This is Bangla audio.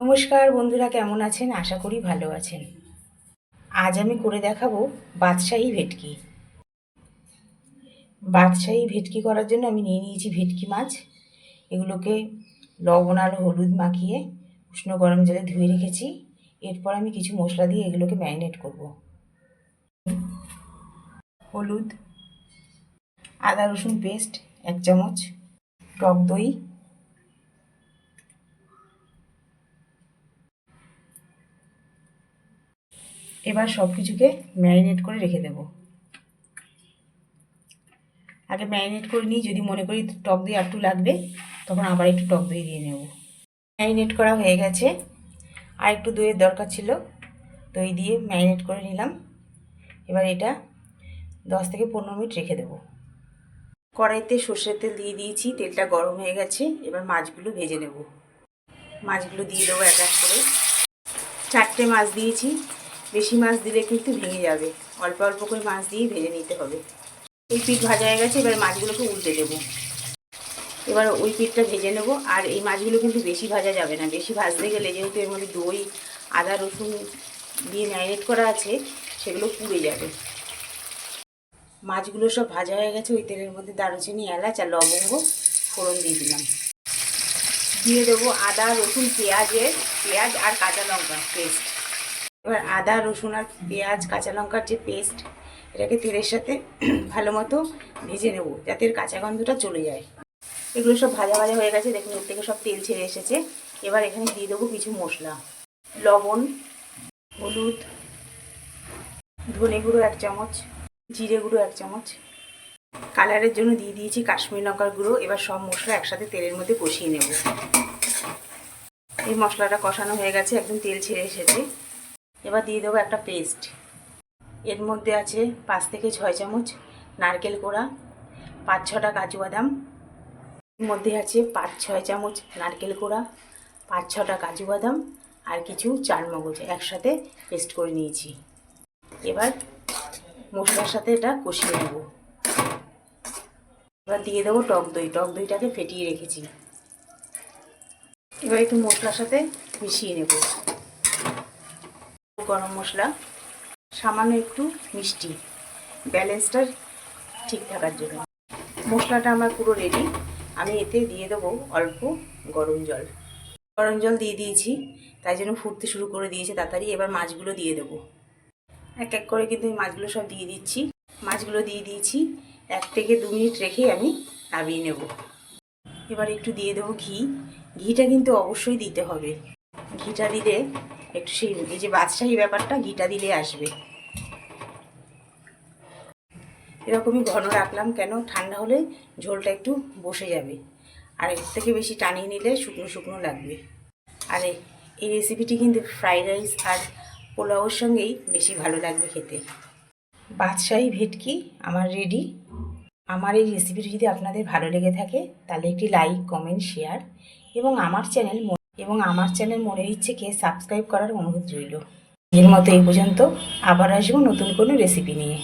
নমস্কার বন্ধুরা, কেমন আছেন? আশা করি ভালো আছেন। আজ আমি করে দেখাবো বাদশাহী ভেটকি। বাদশাহী ভেটকি করার জন্য আমি নিয়ে নিয়েছি ভেটকি মাছ। এগুলোকে লবণ আর হলুদ মাখিয়ে উষ্ণ গরম জলে ধুয়ে রেখেছি। এরপর আমি কিছু মশলা দিয়ে এগুলোকে ম্যারিনেট করব। হলুদ, আদা রসুন পেস্ট 1 চামচ, টক দই, এবার সব কিছুকে ম্যারিনেট করে রেখে দেব। আগে ম্যারিনেট করে নিই, যদি মনে করি টক দই একটু লাগবে তখন আবার একটু টক দই দিয়ে নেব। ম্যারিনেট করা হয়ে গেছে, আর একটু দইয়ের দরকার ছিল, দই দিয়ে ম্যারিনেট করে নিলাম। এবার এটা 10 থেকে 15 মিনিট রেখে দেবো। কড়াইতে সর্ষের তেল দিয়ে দিয়েছি, তেলটা গরম হয়ে গেছে। এবার মাছগুলো ভেজে নেব। মাছগুলো দিয়ে দেবো এক এক করে। 4টে মাছ দিয়েছি, বেশি মাছ দিলে কিন্তু ভেঙে যাবে। অল্প অল্প করে মাছ দিয়ে ভেজে নিতে হবে। এই পিঠ ভাজা হয়ে গেছে, এবার মাছগুলোকে উল্টে দেবো। এবার ওই পিঠটা ভেজে নেব। আর এই মাছগুলো কিন্তু বেশি ভাজা যাবে না, বেশি ভাজতে গেলে যেহেতু এর মধ্যে দই আদা রসুন দিয়ে ম্যারিনেট করা আছে, সেগুলো পুড়ে যাবে। মাছগুলো সব ভাজা হয়ে গেছে। ওই তেলের মধ্যে দারুচিনি, এলাচ আর লবঙ্গ ফোড়ন দিয়ে দিলাম। দিয়ে দেবো আদা রসুন পেঁয়াজ আর কাঁচা লঙ্কা পেস্ট। এবার আদা রসুন আর পেঁয়াজ কাঁচা লঙ্কার যে পেস্ট, এটাকে তেলের সাথে ভালো মতো ভেজে নেব, যাতে এর কাঁচা গন্ধটা চলে যায়। এগুলো সব ভাজা ভাজা হয়ে গেছে, দেখুন এর থেকে সব তেল ছেড়ে এসেছে। এবার এখানে দিয়ে দেবো কিছু মশলা, লবণ, হলুদ, ধনে গুঁড়ো 1 চামচ, জিরে গুঁড়ো 1 চামচ, কালারের জন্য দিয়ে দিয়েছি কাশ্মীরি লঙ্কার গুঁড়ো। এবার সব মশলা একসাথে তেলের মধ্যে কষিয়ে নেব। এই মশলাটা কষানো হয়ে গেছে, একদম তেল ছেড়ে এসেছে। এবার দিয়ে দেবো একটা পেস্ট। এর মধ্যে আছে 5 থেকে 6 চামচ নারকেল কোড়া, 5-6টা কাজু বাদাম। এর মধ্যে আছে 5-6 চামচ নারকেল কোড়া, 5-6টা কাজু বাদাম আর কিছু চালমগজ একসাথে পেস্ট করে নিয়েছি। এবার মশলার সাথে এটা কষিয়ে নেব। এবার দিয়ে দেবো টক দই, টক দইটাকে ফেটিয়ে রেখেছি। এবার একটু মশলার সাথে মিশিয়ে নেব। গরম মশলা, সামান্য একটু মিষ্টি, ব্যালেন্সটা ঠিক থাকার জন্য। মশলাটা আমার পুরো রেডি। আমি এতে দিয়ে দেবো অল্প গরম জল। গরম জল দিয়ে দিয়েছি, তাই জন্য ফুটতে শুরু করে দিয়েছে তাড়াতাড়ি। এবার মাছগুলো দিয়ে দেবো এক এক করে, কিন্তু এই মাছগুলো সব দিয়ে দিচ্ছি। মাছগুলো দিয়ে দিয়েছি, 1 থেকে 2 মিনিট রেখে আমি নামিয়ে নেব। এবার একটু দিয়ে দেবো ঘি। ঘিটা কিন্তু অবশ্যই দিতে হবে, ঘিটা দিলে একটু সেই এই যে বাদশাহী ব্যাপারটা ঘিটা দিলে আসবে। এরকমই ঘন রাখলাম, কেন ঠান্ডা হলে ঝোলটা একটু বসে যাবে, আর এর থেকে বেশি টানিয়ে নিলে শুকনো শুকনো লাগবে। আর এই রেসিপিটি কিন্তু ফ্রাইড রাইস আর পোলাওর সঙ্গেই বেশি ভালো লাগবে খেতে। বাদশাহী ভেটকি আমার রেডি। আমার এই রেসিপিটি যদি আপনাদের ভালো লেগে থাকে তাহলে একটি লাইক, কমেন্ট, শেয়ার এবং আমার চ্যানেল মনের ইচ্ছেকে সাবস্ক্রাইব করার অনুরোধ রইল। এর মতো এই পর্যন্ত, আবার আসবো নতুন কোনো রেসিপি নিয়ে।